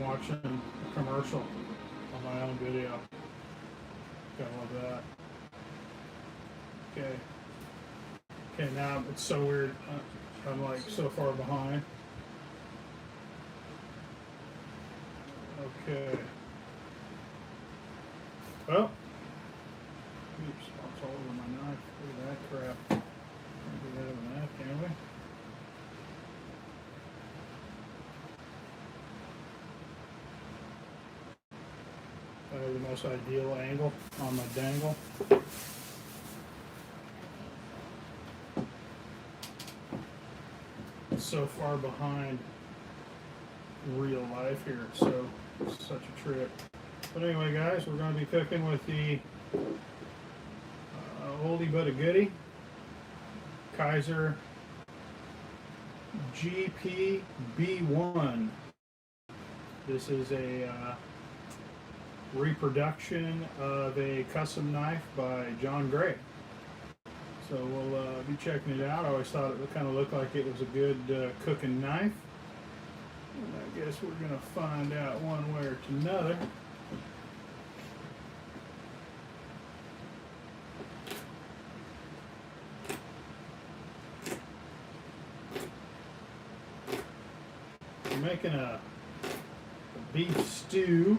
watching a commercial on my own video. Gotta love that. Okay. Okay, now it's so weird. I'm like so far behind. Okay. Well. Oops, spots all over my knife. Look at that crap. Can't do that with a knife, can we? Probably the most ideal angle on my dangle. It's so far behind real life here. It's such a trip. But anyway, guys, we're going to be cooking with the oldie but a goodie Kizer GPB1. This is a reproduction of a custom knife by John Gray. So we'll be checking it out. I always thought it would kind of look like it was a good cooking knife. And I guess we're going to find out one way or another. We're making a beef stew.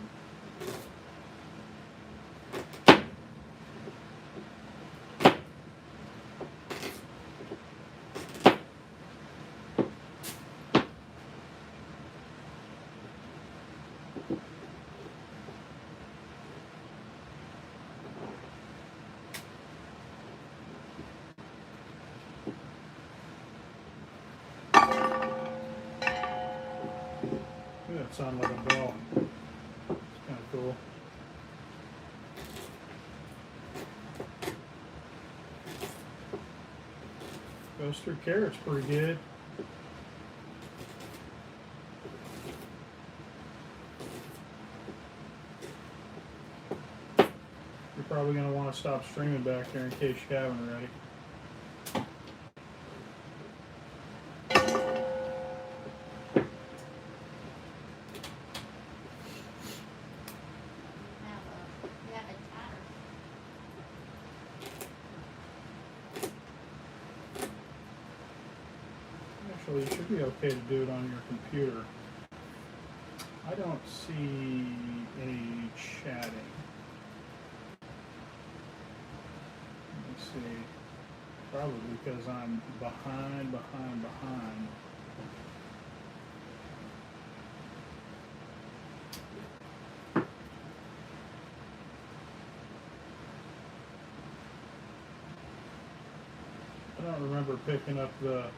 That sounds like a ball. It's kind of cool. Goes through carrots pretty good. You're probably going to want to stop streaming back there in case you haven't already. Actually, it should be okay to do it on your computer. I don't see any chatting. Let me see. Probably because I'm behind. I don't remember picking up the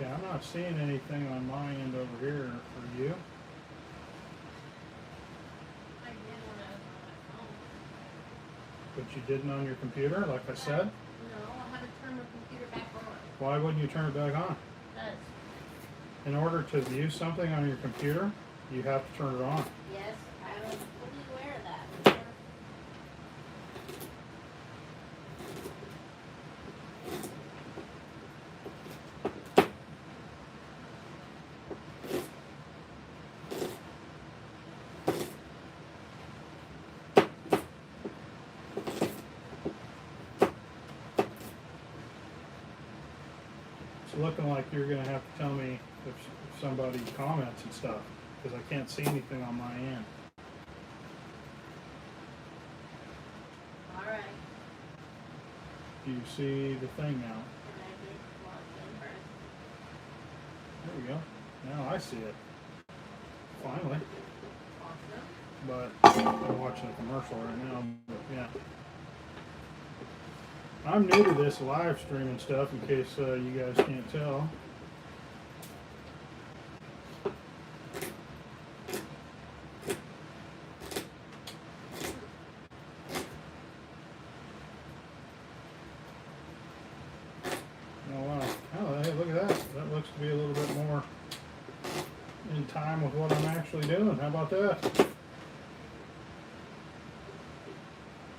I'm not seeing anything on my end over here for you. I did when I was on my phone. But you didn't on your computer, like I said? No, I had to turn the computer back on. Why wouldn't you turn it back on? Because. In order to view something on your computer, you have to turn it on. Yes, I was fully aware of that. It's looking like you're going to have to tell me if somebody comments and stuff, because I can't see anything on my end. All right. Do you see the thing now? And I did log in first. There we go. Now I see it. Finally. Awesome. But I'm watching a commercial right now. But yeah. I'm new to this live streaming stuff in case you guys can't tell. looks to be a little bit more in time with what I'm actually doing. How about that?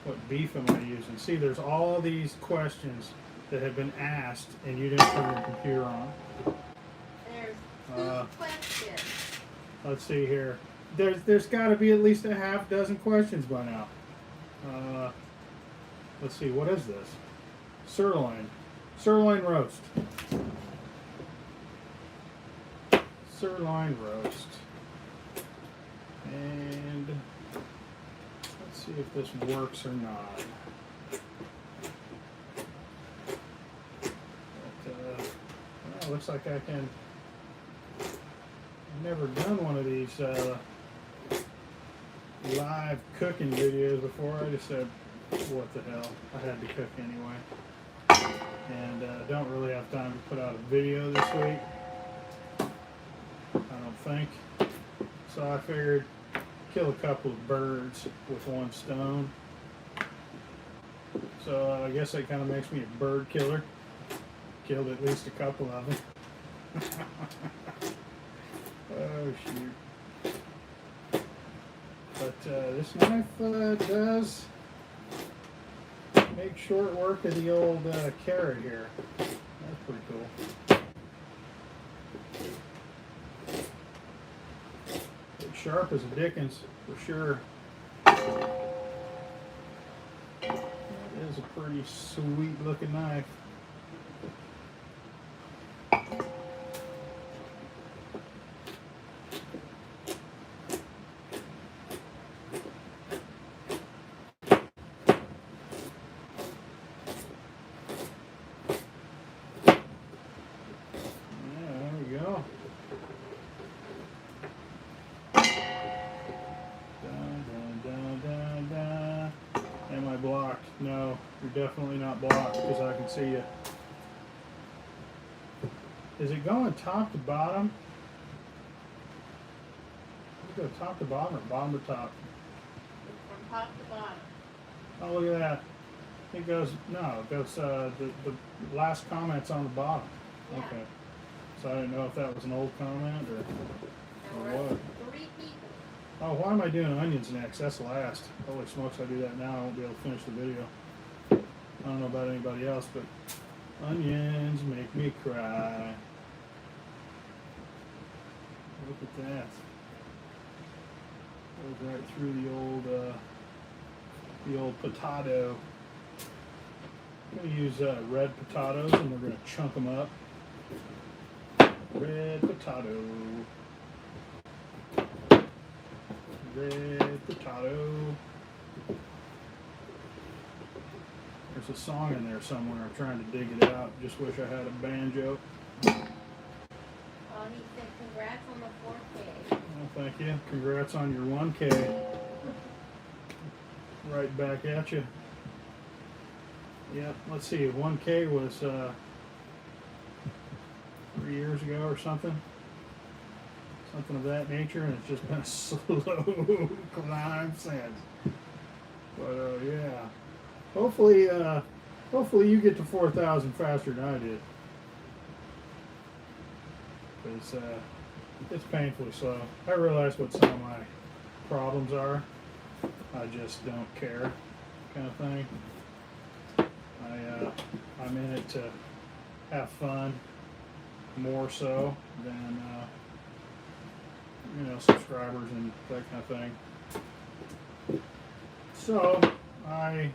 What beef am I using? See, there's all these questions that have been asked and you didn't turn your computer on. There's two questions. Let's see here. There's got to be at least a half dozen questions by now. Let's see, what is this? Sirloin roast. Sirloin roast. And let's see if this works or not. Well, looks like I can. I've never done one of these live cooking videos before. I just said, what the hell, I had to cook anyway. And don't really have time to put out a video this week, I don't think. So I figured kill a couple of birds with one stone. So I guess that kind of makes me a bird killer. Killed at least a couple of them. Oh shoot. But this knife does make short work of the old carrot here. That's pretty cool. It's sharp as a dickens, for sure. That is a pretty sweet looking knife. Am I blocked? No, you're definitely not blocked because I can see you. Is it going top to bottom? Does it go top to bottom or bottom to top? From top to bottom. Oh, look at that. It goes, no, it goes, the last comment's on the bottom. Yeah. Okay. So I didn't know if that was an old comment or There were what. 3 people. Oh, why am I doing onions next? That's last. Holy smokes, I do that now, I won't be able to finish the video. I don't know about anybody else, but onions make me cry. Look at that. Goes right through the old potato. I'm going to use red potatoes and we're going to chunk them up. Red potato. Red potato. There's a song in there somewhere. I'm trying to dig it out. Just wish I had a banjo. Oh, he said congrats on the 4K. Well, thank you. Congrats on your 1K. Right back at you. Yep, let's see. 1K was 3 years ago or something. Something of that nature, and it's just been a slow climb since. But yeah, hopefully you get to 4,000 faster than I did, because it's painfully slow. I realize what some of my problems are. I just don't care, kind of thing. I'm in it to have fun more so than subscribers and that kind of thing. So I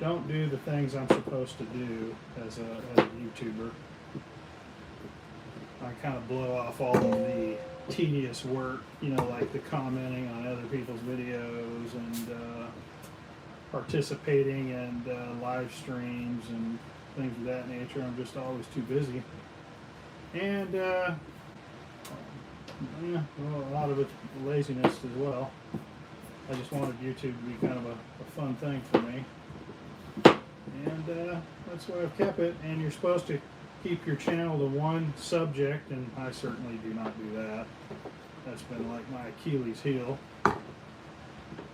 don't do the things I'm supposed to do as a YouTuber. I kind of blow off all of the tedious work, like the commenting on other people's videos and participating in live streams and things of that nature. I'm just always too busy. And a lot of it's laziness as well. I just wanted YouTube to be kind of a fun thing for me. And that's why I've kept it. And you're supposed to keep your channel to one subject, and I certainly do not do that. That's been like my Achilles heel.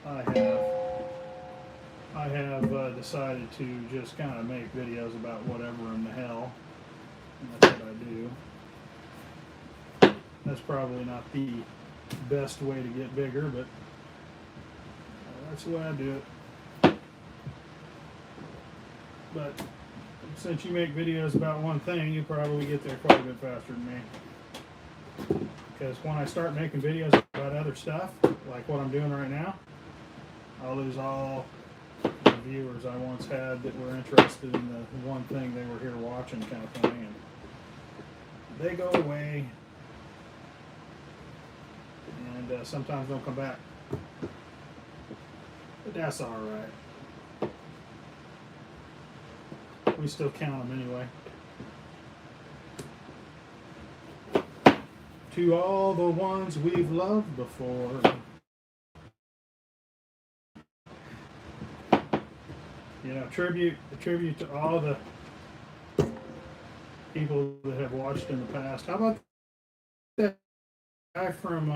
I have decided to just kind of make videos about whatever in the hell. And that's what I do. That's probably not the best way to get bigger, but that's the way I do it. But since you make videos about one thing, you probably get there quite a bit faster than me. Because when I start making videos about other stuff, like what I'm doing right now, I'll lose all the viewers I once had that were interested in the one thing they were here watching, kind of thing, and they go away, and sometimes don't come back. But that's all right. We still count them anyway. To all the ones we've loved before. You know, tribute to all the people that have watched in the past. How about that guy from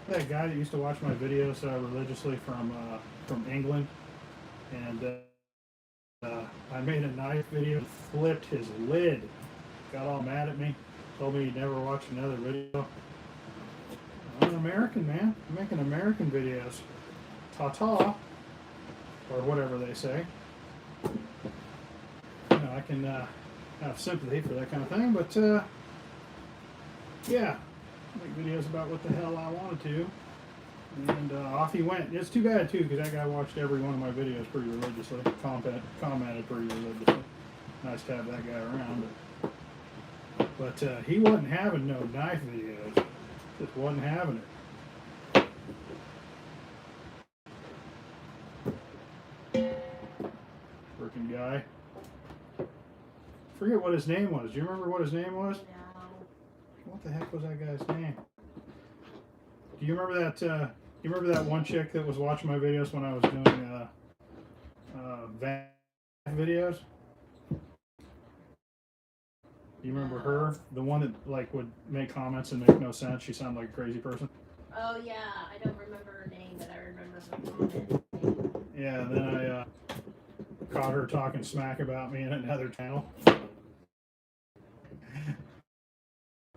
that guy that used to watch my videos religiously from England, and I made a knife video, flipped his lid, got all mad at me, told me he'd never watch another video. I'm an American, man. I'm making American videos. Ta-ta, or whatever they say. You know, I can have sympathy for that kind of thing, but yeah, make videos about what the hell I wanted to, and off he went. It's too bad too, because that guy watched every one of my videos pretty religiously, commented pretty religiously. Nice to have that guy around, but he wasn't having no knife videos. Just wasn't having it. Freaking guy. Forget what his name was. Do you remember what his name was? No. What the heck was that guy's name? Do you remember that? You remember that one chick that was watching my videos when I was doing van videos? You remember her? The one that like would make comments and make no sense. She sounded like a crazy person. Oh yeah, I don't remember her name, but I remember her comment. Yeah, then I caught her talking smack about me in another channel.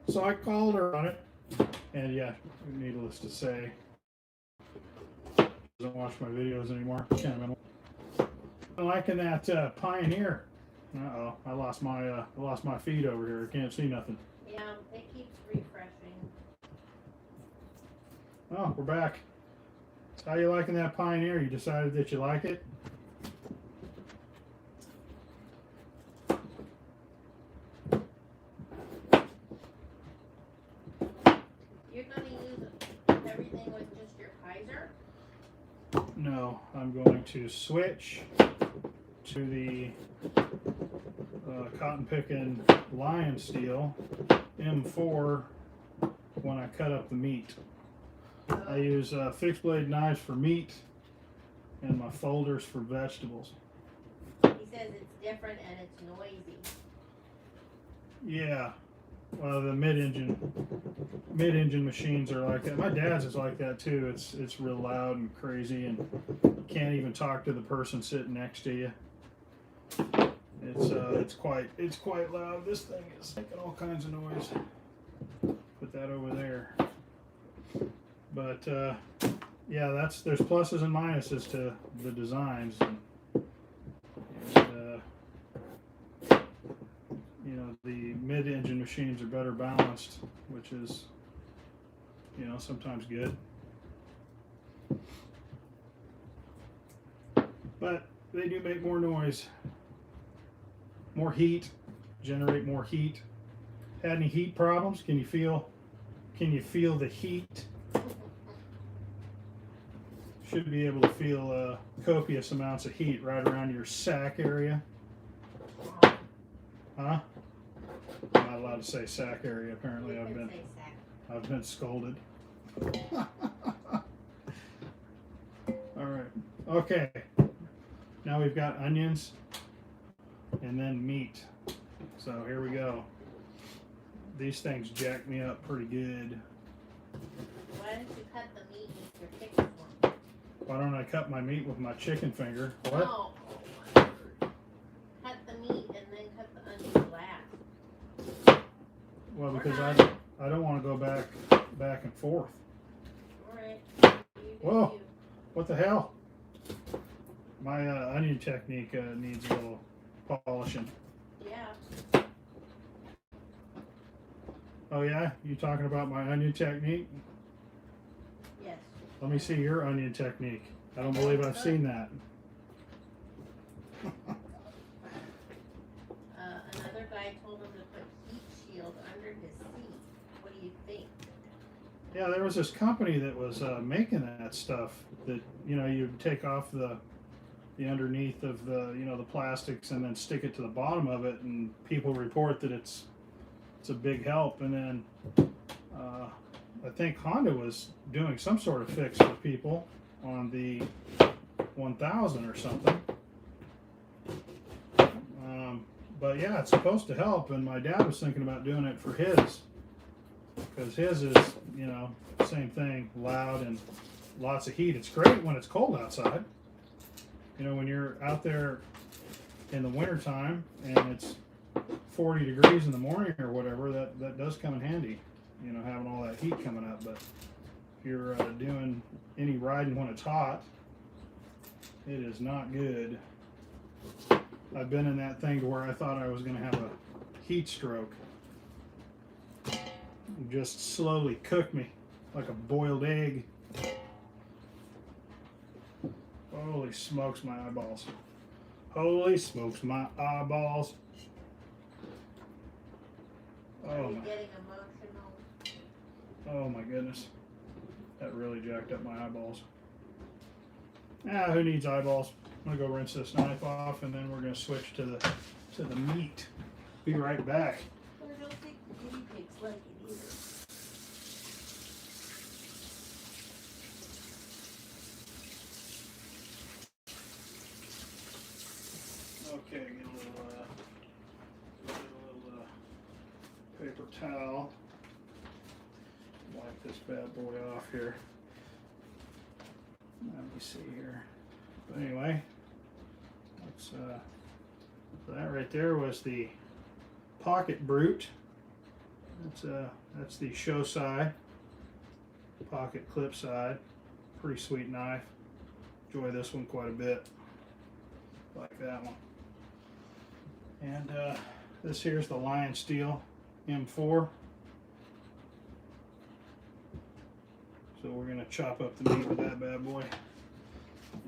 So I called her on it, and yeah, needless to say, she doesn't watch my videos anymore. I'm liking that Pioneer. Uh-oh, I lost my feed over here. I can't see nothing. Yeah, it keeps refreshing. Oh, we're back. How you liking that Pioneer? You decided that you like it? You're going to use everything with just your Kizer? No, I'm going to switch to the cotton picking Lion Steel M4 when I cut up the meat. I use fixed blade knives for meat and my folders for vegetables. He says it's different and it's noisy. Yeah, well, the mid-engine machines are like that. My dad's is like that too. It's real loud and crazy, and you can't even talk to the person sitting next to you. It's quite loud. This thing is making all kinds of noise. Put that over there. But yeah, there's pluses and minuses to the designs, and you know, the mid-engine machines are better balanced, which is, you know, sometimes good. But they do make more noise, more heat, generate more heat. Had any heat problems? Can you feel the heat? Should be able to feel copious amounts of heat right around your sack area. Huh? I'm not allowed to say sack area. Apparently, I've been scolded. All right. Okay. Now we've got onions and then meat. So here we go. These things jack me up pretty good. Why don't you cut the meat with your chicken one? Why don't I cut my meat with my chicken finger? What? No. Cut the meat and then cut the onions last. Well, because I don't want to go back and forth. Alright. Whoa. What the hell? My onion technique needs a little polishing. Yeah. Oh yeah? You talking about my onion technique? Yes. Let me see your onion technique. I don't believe I've seen that. Another guy told him to put heat shield under his seat. What do you think? Yeah, there was this company that was making that stuff that, you know, you take off the underneath of the, you know, the plastics and then stick it to the bottom of it, and people report that it's a big help. And then I think Honda was doing some sort of fix for people on the 1000 or something. But yeah, it's supposed to help, and my dad was thinking about doing it for his, because his is, you know, same thing, loud and lots of heat. It's great when it's cold outside. You know, when you're out there in the wintertime and it's 40 degrees in the morning or whatever, that does come in handy, you know, having all that heat coming up. But if you're doing any riding when it's hot, it is not good. I've been in that thing to where I thought I was going to have a heat stroke. It just slowly cooked me like a boiled egg. Holy smokes, my eyeballs. Holy smokes, my eyeballs. Are Oh you my, getting emotional? oh my goodness. That really jacked up my eyeballs. Ah, who needs eyeballs? I'm gonna go rinse this knife off, and then we're gonna switch to the meat. Be right back. I don't think the guinea pigs like it either. Okay, get a little paper towel. Wipe this bad boy off here. Let me see here. But anyway, let's, so that right there was the Pocket Brute. That's the show side, pocket clip side. Pretty sweet knife. Enjoy this one quite a bit. Like that one. And this here's the Lion Steel M4. So we're gonna chop up the meat with that bad boy.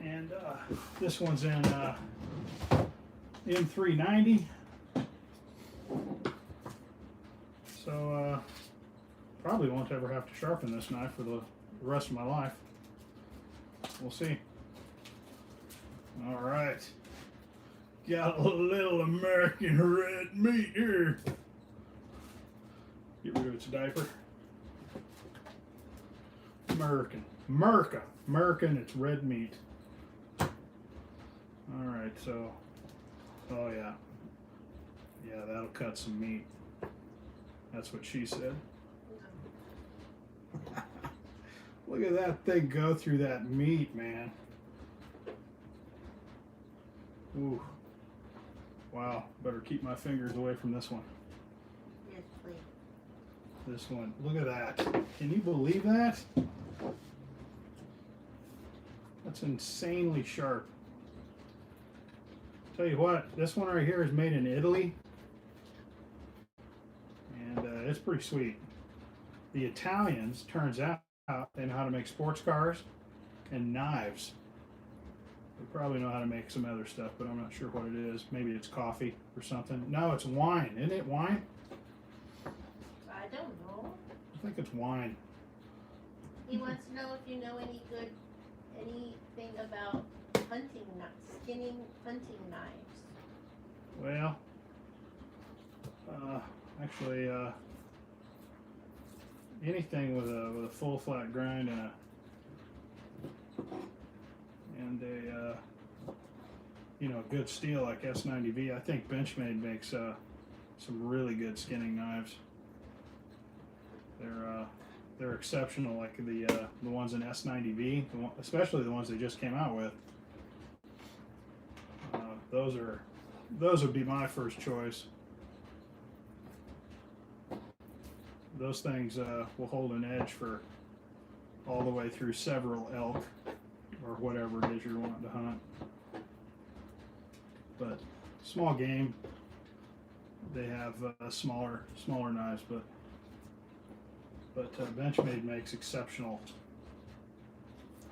And this one's in M390. So probably won't ever have to sharpen this knife for the rest of my life. We'll see. All right. Got a little American red meat here. Get rid of its diaper. American, it's red meat. All right, so, oh yeah. Yeah, that'll cut some meat. That's what she said. Look at that thing go through that meat, man. Ooh. Wow, better keep my fingers away from this one. Yes, please. This one, look at that. Can you believe that? That's insanely sharp. Tell you what, this one right here is made in Italy. And it's pretty sweet. The Italians, turns out, they know how to make sports cars and knives. They probably know how to make some other stuff, but I'm not sure what it is. Maybe it's coffee or something. No, it's wine. Isn't it wine? I don't know. I think it's wine. He wants to know if you know anything about skinning hunting knives. Well, actually, anything with a full flat grind and a you know, good steel like S90V. I think Benchmade makes some really good skinning knives. They're exceptional, like the ones in S90V, especially the ones they just came out with. Those would be my first choice. those things will hold an edge for all the way through several elk or whatever it is you're wanting to hunt. But small game, they have smaller knives, but Benchmade makes exceptional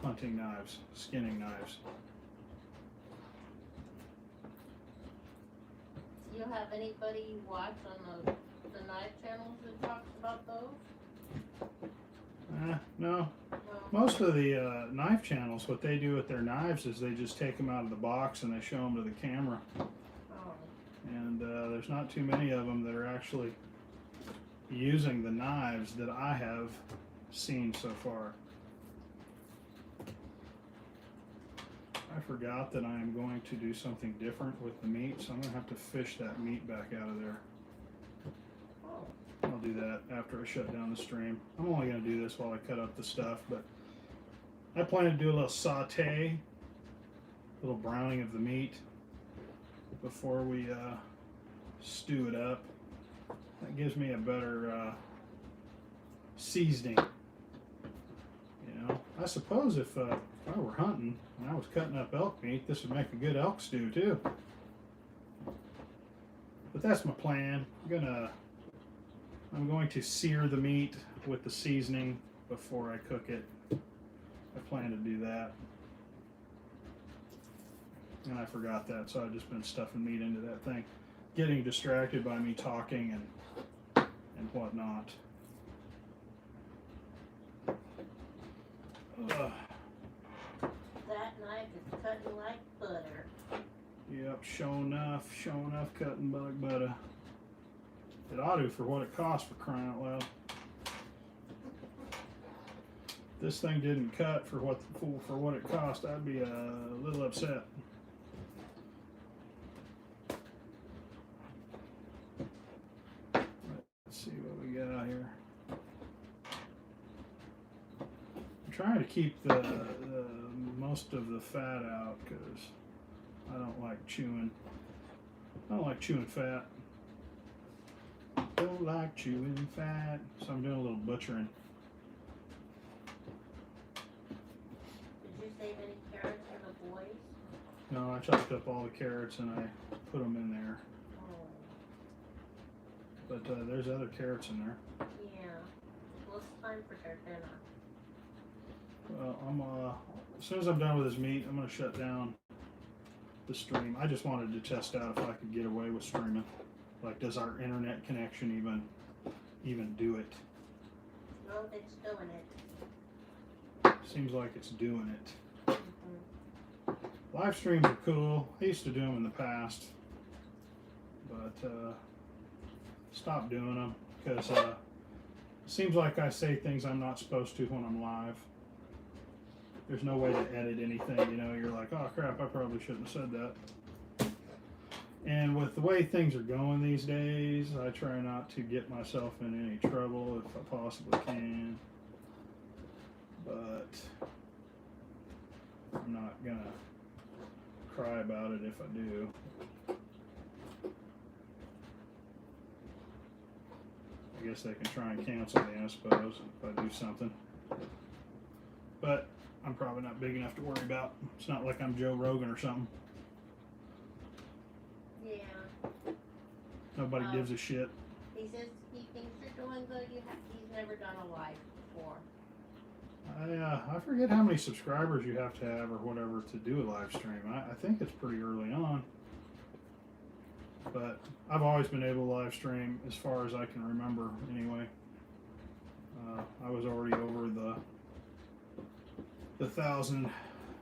hunting knives, skinning knives. Do you have anybody you watch on the knife channels that talks about those? No. No. Most of the knife channels, what they do with their knives is they just take them out of the box and they show them to the camera. Oh. And there's not too many of them that are actually using the knives that I have seen so far. I forgot that I am going to do something different with the meat, so I'm going to have to fish that meat back out of there. Oh. I'll do that after I shut down the stream. I'm only going to do this while I cut up the stuff, but I plan to do a little saute, a little browning of the meat before we stew it up. That gives me a better seasoning. You know, I suppose if I were hunting and I was cutting up elk meat, this would make a good elk stew too. But that's my plan. I'm going to sear the meat with the seasoning before I cook it. I plan to do that. And I forgot that, so I've just been stuffing meat into that thing. Getting distracted by me talking and whatnot. That knife is cutting like butter. Yep, sure enough cutting like butter. It ought to for what it costs, for crying out loud. This thing didn't cut for what it cost, I'd be a little upset. Let's see what we got here. I'm trying to keep the most of the fat out because I don't like chewing. I don't like chewing fat. Don't like chewing fat, so I'm doing a little butchering. Did you save any carrots for the boys? No, I chopped up all the carrots and I put them in there. Oh. But there's other carrots in there. Yeah. Well, it's time for their dinner. Well, as soon as I'm done with this meat, I'm gonna shut down the stream. I just wanted to test out if I could get away with streaming. Like, does our internet connection even do it? No, it's doing it. Seems like it's doing it. Mm-hmm. Live streams are cool. I used to do them in the past, but stopped doing them because it seems like I say things I'm not supposed to when I'm live. There's no way to edit anything, you know. You're like, oh crap, I probably shouldn't have said that. And with the way things are going these days, I try not to get myself in any trouble if I possibly can. But I'm not gonna cry about it if I do. I guess they can try and cancel me, I suppose, if I do something. But I'm probably not big enough to worry about. It's not like I'm Joe Rogan or something. Yeah. Nobody gives a shit. He says he thinks you're doing good. He's never done a live before. I forget how many subscribers you have to have or whatever to do a live stream. I think it's pretty early on. But I've always been able to live stream as far as I can remember anyway. I was already over the 1,000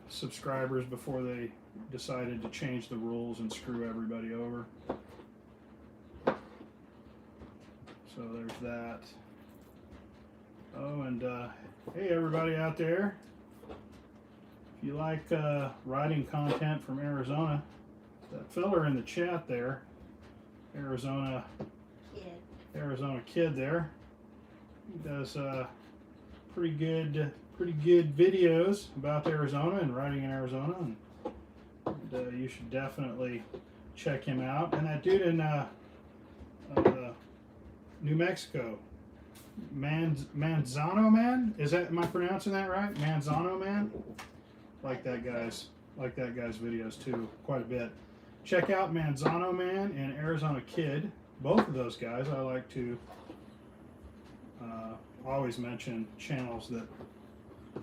subscribers before they decided to change the rules and screw everybody over. So there's that. Oh, and hey everybody out there, if you like riding content from Arizona, that feller in the chat there, Arizona kid there, he does pretty good videos about Arizona and riding in Arizona, and you should definitely check him out. And that dude in New Mexico, Manzano Man? Am I pronouncing that right? Manzano Man? Like that guy's videos too, quite a bit. Check out Manzano Man and Arizona Kid. Both of those guys I like to always mention channels that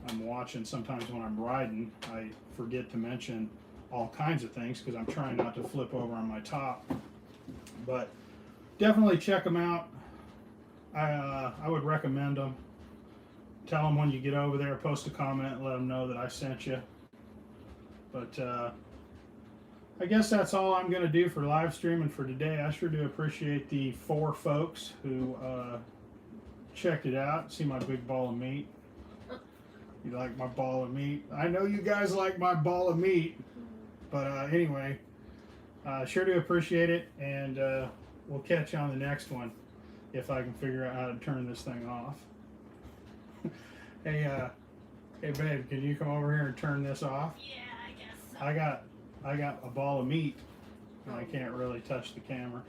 I'm watching. Sometimes when I'm riding, I forget to mention all kinds of things because I'm trying not to flip over on my top. But definitely check them out. I would recommend them. Tell them when you get over there, post a comment, let them know that I sent you. But I guess that's all I'm going to do for live streaming for today. I sure do appreciate the 4 folks who checked it out. See my big ball of meat. You like my ball of meat? I know you guys like my ball of meat. But anyway, sure do appreciate it. And we'll catch you on the next one if I can figure out how to turn this thing off. Hey babe, can you come over here and turn this off? Yeah, I guess so. I got a ball of meat, and I can't really touch the camera.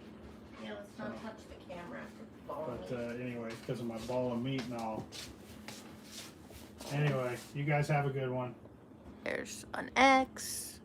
Yeah, let's not touch the camera. But anyway, because of my ball of meat and all. Anyway, you guys have a good one. There's an X.